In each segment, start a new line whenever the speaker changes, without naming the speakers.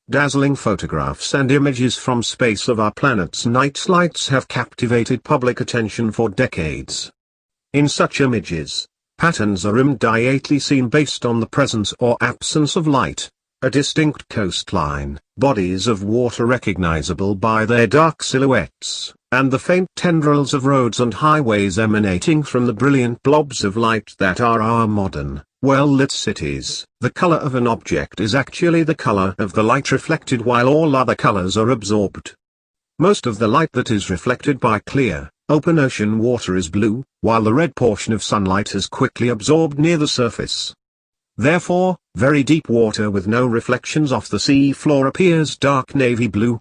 dazzling photographs and images from space of our planet's night lights have captivated public attention for decades. In such images, patterns are immediately seen based on the presence or absence of light, a distinct coastline, bodies of water recognizable by their dark silhouettes, and the faint tendrils of roads and highways emanating from the brilliant blobs of light that are our modern, well-lit cities. The color of an object is actually the color of the light reflected, while all other colors are absorbed. Most of the light that is reflected by clear, open ocean water is blue, while the red portion of sunlight is quickly absorbed near the surface. Therefore, very deep water with no reflections off the sea floor appears dark navy blue.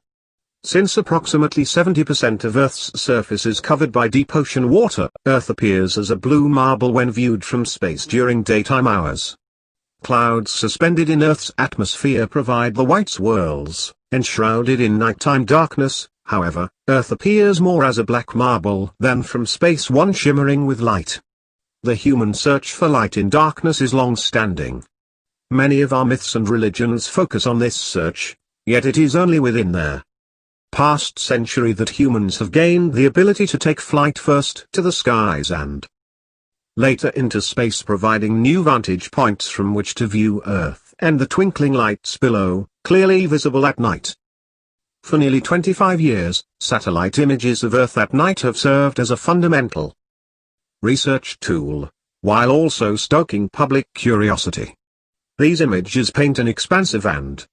Since approximately 70% of Earth's surface is covered by deep ocean water, Earth appears as a blue marble when viewed from space during daytime hours. Clouds suspended in Earth's atmosphere provide the white swirls, enshrouded in nighttime darkness. However, Earth appears more as a black marble than from space, one shimmering with light. The human search for light in darkness is long-standing. Many of our myths and religions focus on this search, yet it is only within their past century that humans have gained the ability to take flight first to the skies and later into space, providing new vantage points from which to view Earth and the twinkling lights below, clearly visible at night. For nearly 25 years, satellite images of Earth at night have served as a fundamental research tool, while also stoking public curiosity. These images paint an expansive and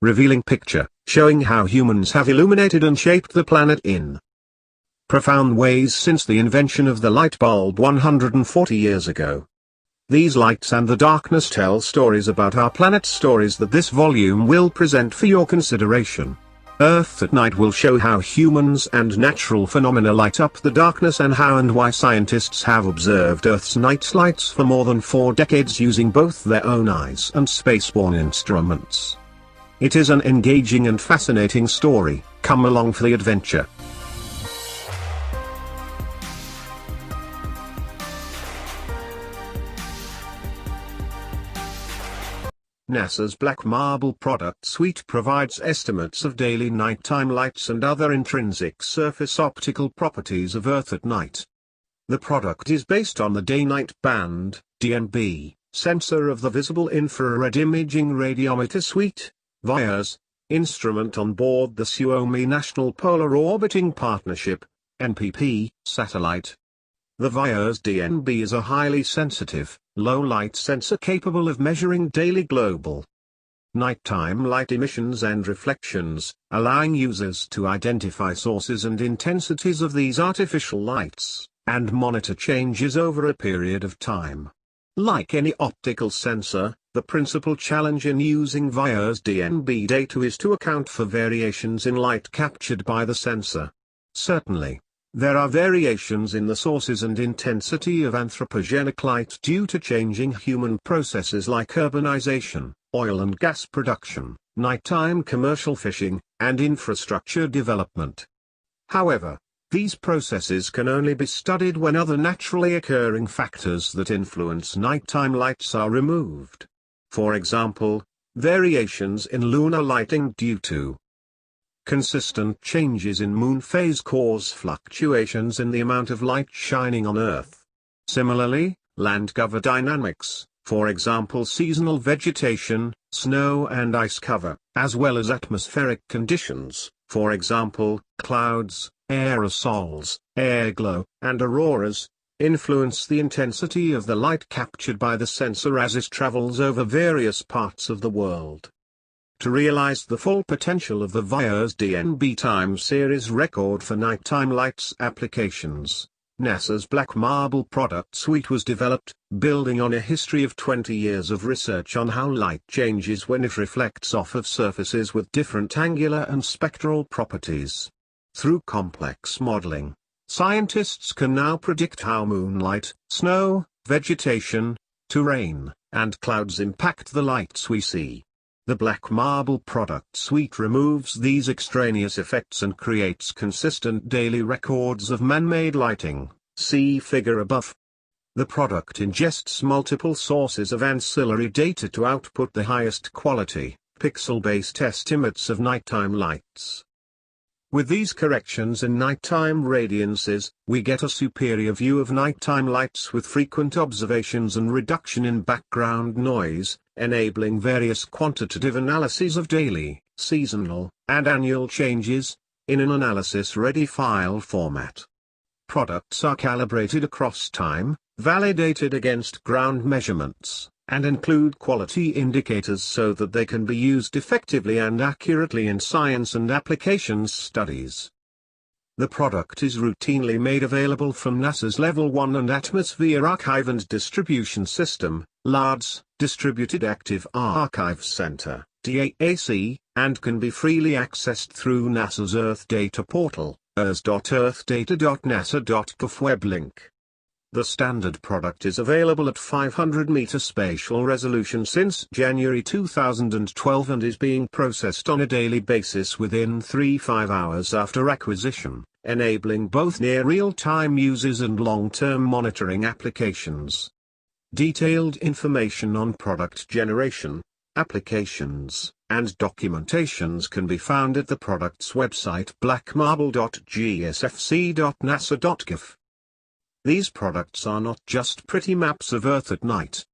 revealing picture, showing how humans have illuminated and shaped the planet in profound ways since the invention of the light bulb 140 years ago. These lights and the darkness tell stories about our planet, stories that this volume will present for your consideration. Earth at Night will show how humans and natural phenomena light up the darkness, and how and why scientists have observed Earth's night lights for more than 4 decades using both their own eyes and spaceborne instruments. It is an engaging and fascinating story. Come along for the adventure. NASA's Black Marble product suite provides estimates of daily nighttime lights and other intrinsic surface optical properties of Earth at night. The product is based on the Day-Night Band (DNB) sensor of the Visible Infrared Imaging Radiometer Suite (VIIRS) instrument on board the Suomi National Polar Orbiting Partnership (NPP) satellite. The VIIRS DNB is a highly sensitive, low-light sensor capable of measuring daily global nighttime light emissions and reflections, allowing users to identify sources and intensities of these artificial lights, and monitor changes over a period of time. Like any optical sensor, the principal challenge in using VIIRS DNB data is to account for variations in light captured by the sensor. Certainly, there are variations in the sources and intensity of anthropogenic light due to changing human processes like urbanization, oil and gas production, nighttime commercial fishing, and infrastructure development. However, these processes can only be studied when other naturally occurring factors that influence nighttime lights are removed. For example, variations in lunar lighting due to consistent changes in moon phase cause fluctuations in the amount of light shining on Earth. Similarly, land cover dynamics, for example seasonal vegetation, snow and ice cover, as well as atmospheric conditions, for example, clouds, aerosols, airglow, and auroras, influence the intensity of the light captured by the sensor as it travels over various parts of the world. To realize the full potential of the VIIRS DNB time series record for nighttime lights applications, NASA's Black Marble product suite was developed, building on a history of 20 years of research on how light changes when it reflects off of surfaces with different angular and spectral properties. Through complex modeling, scientists can now predict how moonlight, snow, vegetation, terrain, and clouds impact the lights we see. The Black Marble product suite removes these extraneous effects and creates consistent daily records of man-made lighting. See figure above. The product ingests multiple sources of ancillary data to output the highest quality, pixel-based estimates of nighttime lights. With these corrections in nighttime radiances, we get a superior view of nighttime lights with frequent observations and reduction in background noise, enabling various quantitative analyses of daily, seasonal, and annual changes, in an analysis-ready file format. Products are calibrated across time, validated against ground measurements, and include quality indicators so that they can be used effectively and accurately in science and applications studies. The product is routinely made available from NASA's Level 1 and Atmosphere Archive and Distribution System, LARDS, Distributed Active Archive Center, DAAC, and can be freely accessed through NASA's Earth Data Portal, ers.earthdata.nasa.gov web link. The standard product is available at 500-meter spatial resolution since January 2012 and is being processed on a daily basis within 3-5 hours after acquisition, enabling both near real-time uses and long-term monitoring applications. Detailed information on product generation, applications, and documentations can be found at the product's website blackmarble.gsfc.nasa.gov. These products are not just pretty maps of Earth at night.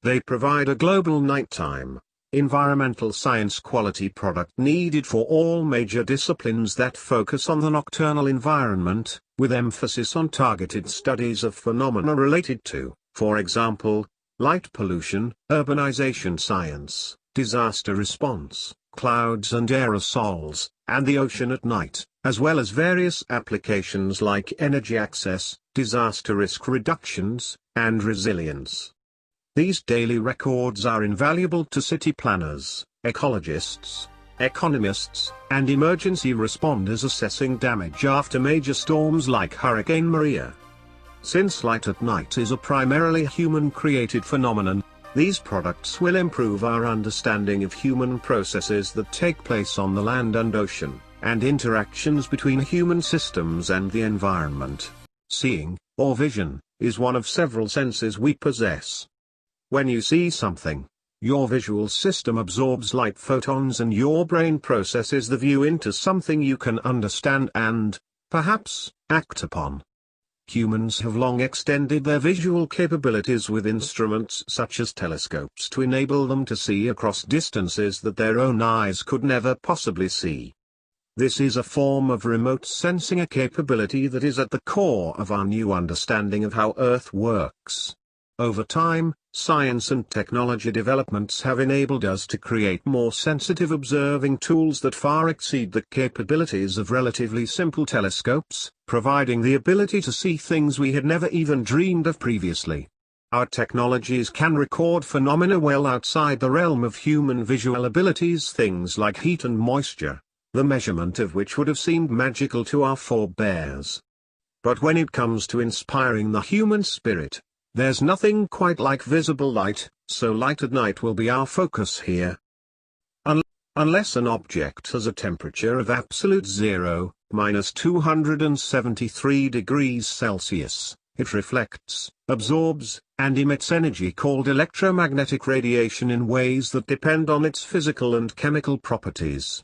They provide a global nighttime, environmental science quality product needed for all major disciplines that focus on the nocturnal environment, with emphasis on targeted studies of phenomena related to, for example, light pollution, urbanization science, disaster response, clouds and aerosols, and the ocean at night, as well as various applications like energy access, disaster risk reductions, and resilience. These daily records are invaluable to city planners, ecologists, economists, and emergency responders assessing damage after major storms like Hurricane Maria. Since light at night is a primarily human-created phenomenon, these products will improve our understanding of human processes that take place on the land and ocean, and interactions between human systems and the environment. Seeing, or vision, is one of several senses we possess. When you see something, your visual system absorbs light photons and your brain processes the view into something you can understand and, perhaps, act upon. Humans have long extended their visual capabilities with instruments such as telescopes to enable them to see across distances that their own eyes could never possibly see. This is a form of remote sensing, a capability that is at the core of our new understanding of how Earth works. Over time, science and technology developments have enabled us to create more sensitive observing tools that far exceed the capabilities of relatively simple telescopes, providing the ability to see things we had never even dreamed of previously. Our technologies can record phenomena well outside the realm of human visual abilities, things like heat and moisture, the measurement of which would have seemed magical to our forebears. But when it comes to inspiring the human spirit, there's nothing quite like visible light, so light at night will be our focus here. Unless an object has a temperature of absolute zero, -273 degrees Celsius, it reflects, absorbs, and emits energy called electromagnetic radiation in ways that depend on its physical and chemical properties.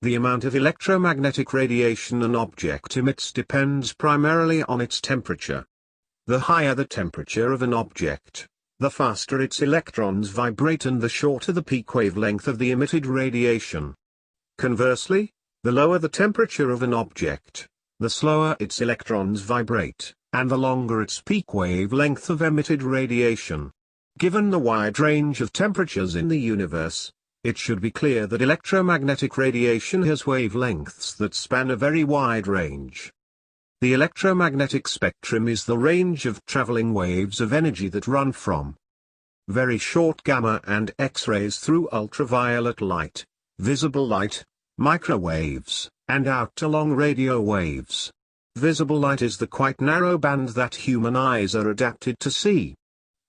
The amount of electromagnetic radiation an object emits depends primarily on its temperature. The higher the temperature of an object, the faster its electrons vibrate and the shorter the peak wavelength of the emitted radiation. Conversely, the lower the temperature of an object, the slower its electrons vibrate, and the longer its peak wavelength of emitted radiation. Given the wide range of temperatures in the universe, it should be clear that electromagnetic radiation has wavelengths that span a very wide range. The electromagnetic spectrum is the range of traveling waves of energy that run from very short gamma and X-rays through ultraviolet light, visible light, microwaves, and out to long radio waves. Visible light is the quite narrow band that human eyes are adapted to see.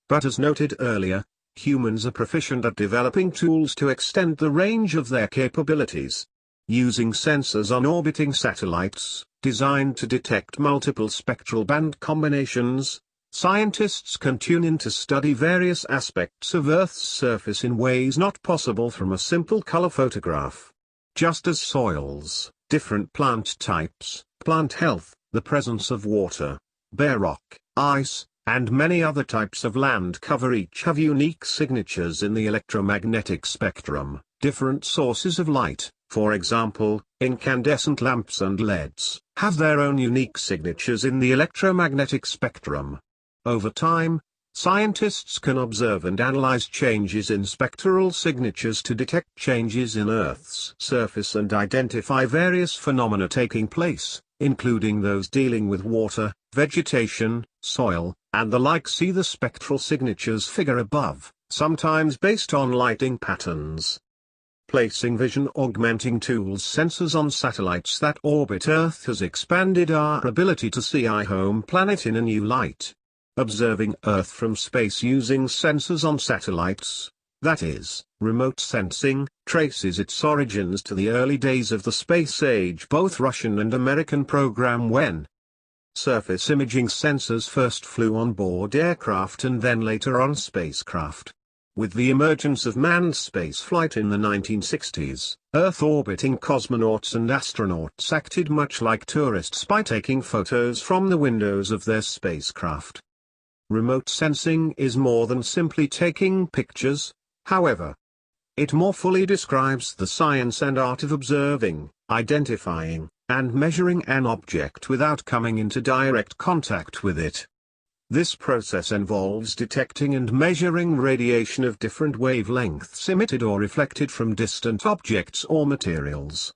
But as noted earlier, humans are proficient at developing tools to extend the range of their capabilities. Using sensors on orbiting satellites, designed to detect multiple spectral band combinations, Scientists can tune in to study various aspects of Earth's surface in ways not possible from a simple color photograph. Just as soils, different plant types, plant health, the presence of water, bare rock, ice, and many other types of land cover each have unique signatures in the electromagnetic spectrum. Different sources of light, for example, incandescent lamps and LEDs, have their own unique signatures in the electromagnetic spectrum. Over time, scientists can observe and analyze changes in spectral signatures to detect changes in Earth's surface and identify various phenomena taking place, including those dealing with water, vegetation, soil, and the like. See the spectral signatures figure above, sometimes based on lighting patterns. Placing vision augmenting tools sensors on satellites that orbit Earth has expanded our ability to see our home planet in a new light. Observing Earth from space using sensors on satellites, that is, remote sensing, traces its origins to the early days of the space age. Both Russian and American program when surface imaging sensors first flew on board aircraft and then later on spacecraft. With the emergence of manned spaceflight in the 1960s, Earth-orbiting cosmonauts and astronauts acted much like tourists by taking photos from the windows of their spacecraft. Remote sensing is more than simply taking pictures, however. It more fully describes the science and art of observing, identifying, and measuring an object without coming into direct contact with it. This process involves detecting and measuring radiation of different wavelengths emitted or reflected from distant objects or materials.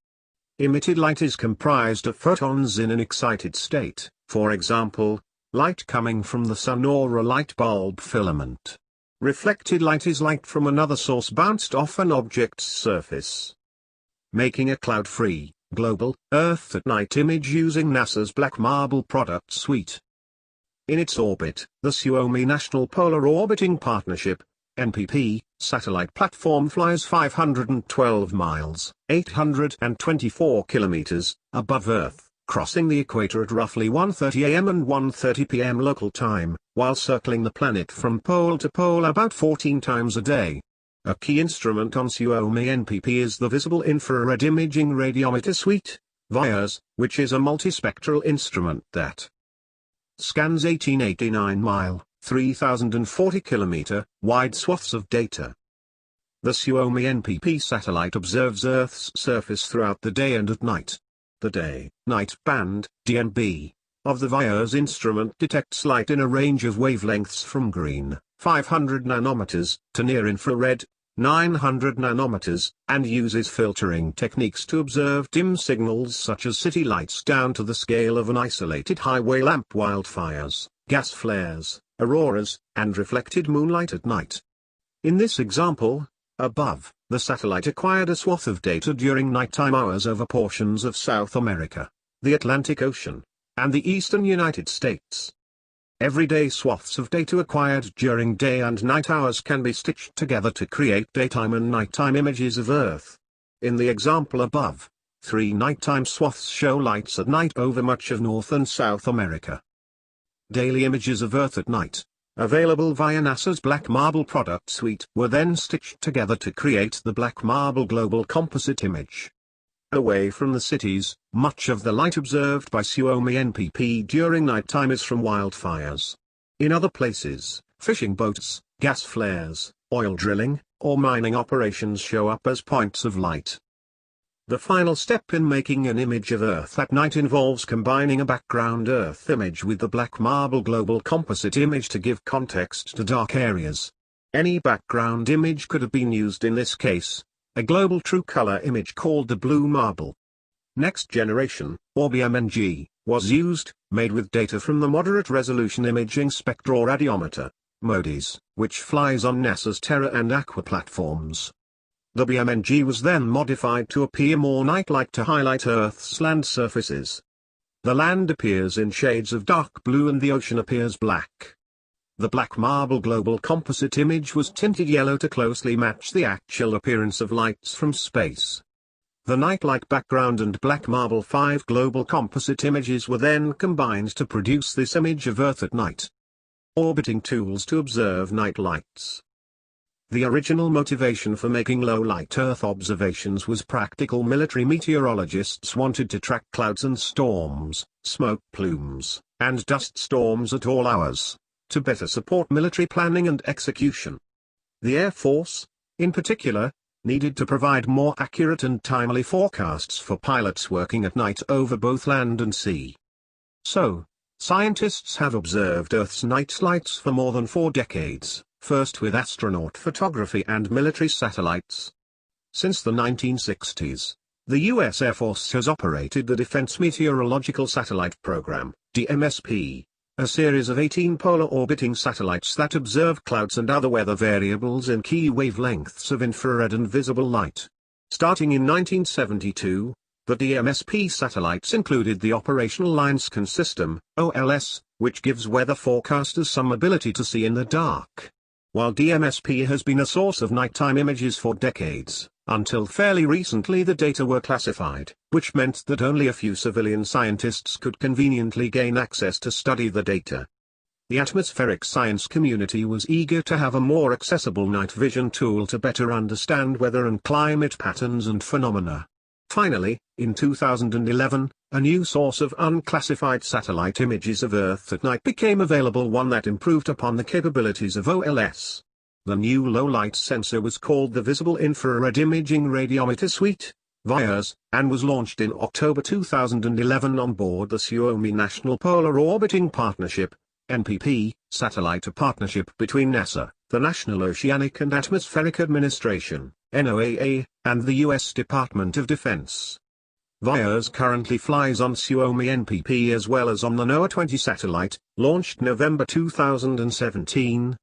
Emitted light is comprised of photons in an excited state, for example, light coming from the sun or a light bulb filament. Reflected light is light from another source bounced off an object's surface. Making a cloud-free, global, Earth at night image using NASA's Black Marble product suite. In its orbit, the Suomi National Polar Orbiting Partnership, NPP, satellite platform flies 512 miles, 824 kilometers, above Earth, crossing the equator at roughly 1:30 a.m. and 1:30 p.m. local time, while circling the planet from pole to pole about 14 times a day. A key instrument on Suomi NPP is the Visible Infrared Imaging Radiometer Suite, VIRS, which is a multispectral instrument that scans 1889-mile, 3,040 kilometer, wide swaths of data. The Suomi NPP satellite observes Earth's surface throughout the day and at night. The day-night band, DNB, of the VIRS instrument detects light in a range of wavelengths from green, 500 nanometers, to near-infrared, 900 nanometers, and uses filtering techniques to observe dim signals such as city lights down to the scale of an isolated highway lamp, wildfires, gas flares, auroras, and reflected moonlight at night. In this example, above, the satellite acquired a swath of data during nighttime hours over portions of South America, the Atlantic Ocean, and the eastern United States. Everyday swaths of data acquired during day and night hours can be stitched together to create daytime and nighttime images of Earth. In the example above, 3 nighttime swaths show lights at night over much of North and South America. Daily images of Earth at night, available via NASA's Black Marble product suite, were then stitched together to create the Black Marble Global Composite Image. Away from the cities, much of the light observed by Suomi NPP during nighttime is from wildfires. In other places, fishing boats, gas flares, oil drilling, or mining operations show up as points of light. The final step in making an image of Earth at night involves combining a background Earth image with the Black Marble Global Composite Image to give context to dark areas. Any background image could have been used in this case. A global true color image called the Blue Marble Next Generation, or BMNG, was used, made with data from the Moderate Resolution Imaging Spectroradiometer, MODIS, which flies on NASA's Terra and Aqua platforms. The BMNG was then modified to appear more night-like to highlight Earth's land surfaces. The land appears in shades of dark blue and the ocean appears black. The Black Marble Global Composite Image was tinted yellow to closely match the actual appearance of lights from space. The night-like background and Black Marble 5 global composite images were then combined to produce this image of Earth at night. Orbiting tools to observe night lights. The original motivation for making low-light Earth observations was practical. Military meteorologists wanted to track clouds and storms, smoke plumes, and dust storms at all hours, to better support military planning and execution. The Air Force, in particular, needed to provide more accurate and timely forecasts for pilots working at night over both land and sea. So, scientists have observed Earth's night lights for more than 4 decades. First with astronaut photography and military satellites. Since the 1960s, the U.S. Air Force has operated the Defense Meteorological Satellite Program, DMSP, a series of 18 polar orbiting satellites that observe clouds and other weather variables in key wavelengths of infrared and visible light. Starting in 1972, the DMSP satellites included the Operational Line Scan System, OLS, which gives weather forecasters some ability to see in the dark. While DMSP has been a source of nighttime images for decades, until fairly recently the data were classified, which meant that only a few civilian scientists could conveniently gain access to study the data. The atmospheric science community was eager to have a more accessible night vision tool to better understand weather and climate patterns and phenomena. Finally, in 2011, a new source of unclassified satellite images of Earth at night became available, one that improved upon the capabilities of OLS. The new low-light sensor was called the Visible Infrared Imaging Radiometer Suite, VIIRS, and was launched in October 2011 on board the Suomi National Polar Orbiting Partnership, NPP, satellite, a partnership between NASA, the National Oceanic and Atmospheric Administration, NOAA, and the U.S. Department of Defense. VIIRS currently flies on Suomi NPP as well as on the NOAA-20 satellite, launched November 2017.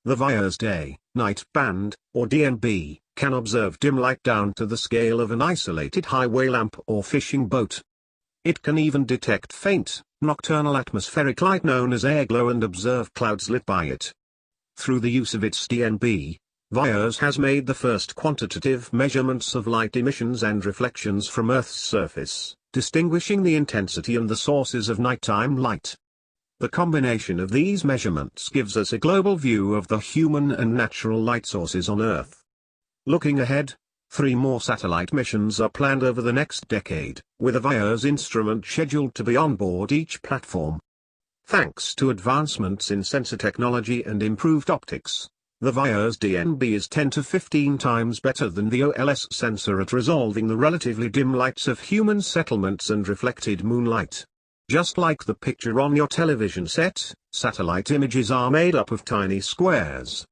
The VIIRS day-night band, or DNB, can observe dim light down to the scale of an isolated highway lamp or fishing boat. It can even detect faint, nocturnal atmospheric light known as airglow and observe clouds lit by it. Through the use of its DNB, VIIRS has made the first quantitative measurements of light emissions and reflections from Earth's surface, distinguishing the intensity and the sources of nighttime light. The combination of these measurements gives us a global view of the human and natural light sources on Earth. Looking ahead, 3 more satellite missions are planned over the next decade, with a VIIRS instrument scheduled to be on board each platform. Thanks to advancements in sensor technology and improved optics, the VIIRS DNB is 10 to 15 times better than the OLS sensor at resolving the relatively dim lights of human settlements and reflected moonlight. Just like the picture on your television set, satellite images are made up of tiny squares.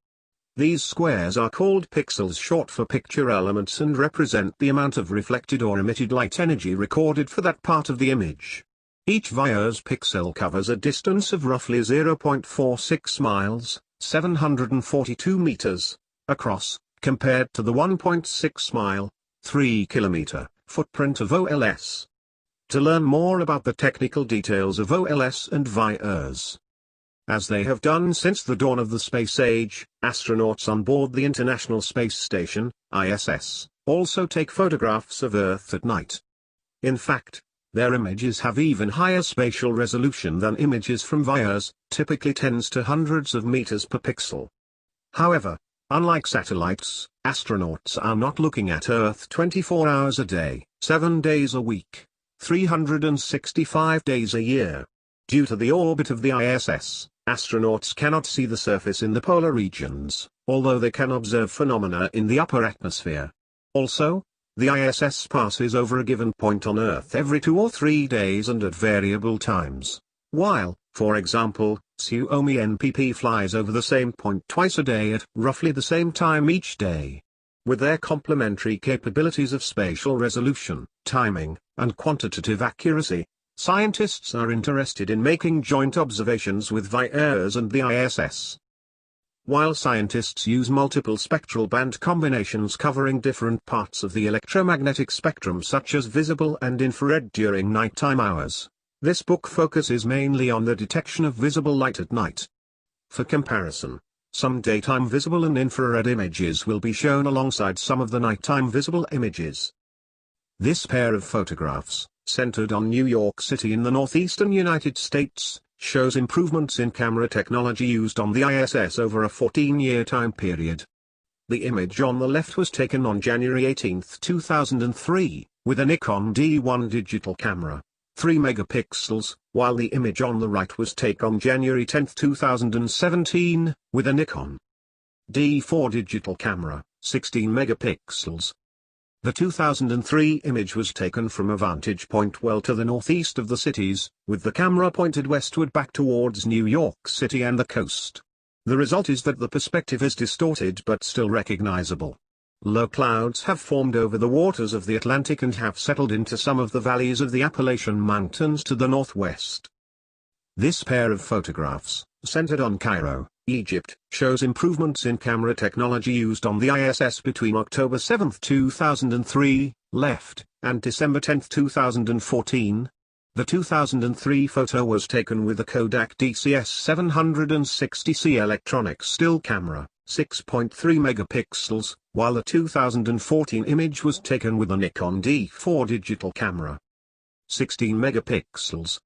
These squares are called pixels, short for picture elements, and represent the amount of reflected or emitted light energy recorded for that part of the image. Each VIIRS pixel covers a distance of roughly 0.46 miles, 742 meters, across, compared to the 1.6 mile, 3 kilometer, footprint of OLS. To learn more about the technical details of OLS and VIIRS, as they have done since the dawn of the space age, astronauts on board the International Space Station, ISS, also take photographs of Earth at night. In fact, their images have even higher spatial resolution than images from VIIRS, typically tens to hundreds of meters per pixel. However, unlike satellites, astronauts are not looking at Earth 24 hours a day, 7 days a week, 365 days a year. Due to the orbit of the ISS, astronauts cannot see the surface in the polar regions, although they can observe phenomena in the upper atmosphere. Also, the ISS passes over a given point on Earth every 2 or 3 days and at variable times, while, for example, Suomi NPP flies over the same point twice a day at roughly the same time each day. With their complementary capabilities of spatial resolution, timing, and quantitative accuracy, scientists are interested in making joint observations with VIIRS and the ISS. While scientists use multiple spectral band combinations covering different parts of the electromagnetic spectrum such as visible and infrared during nighttime hours, this book focuses mainly on the detection of visible light at night. For comparison, some daytime visible and infrared images will be shown alongside some of the nighttime visible images. This pair of photographs, centered on New York City in the northeastern United States, shows improvements in camera technology used on the ISS over a 14-year time period. The image on the left was taken on January 18, 2003, with a Nikon D1 digital camera, 3 megapixels, while the image on the right was taken on January 10, 2017, with a Nikon D4 digital camera, 16 megapixels. The 2003 image was taken from a vantage point well to the northeast of the cities, with the camera pointed westward back towards New York City and the coast. The result is that the perspective is distorted but still recognizable. Low clouds have formed over the waters of the Atlantic and have settled into some of the valleys of the Appalachian Mountains to the northwest. This pair of photographs, centered on Cairo, Egypt, shows improvements in camera technology used on the ISS between October 7, 2003, left, and December 10, 2014. The 2003 photo was taken with the Kodak DCS-760C electronic still camera, 6.3 megapixels, while the 2014 image was taken with a Nikon D4 digital camera, 16 megapixels.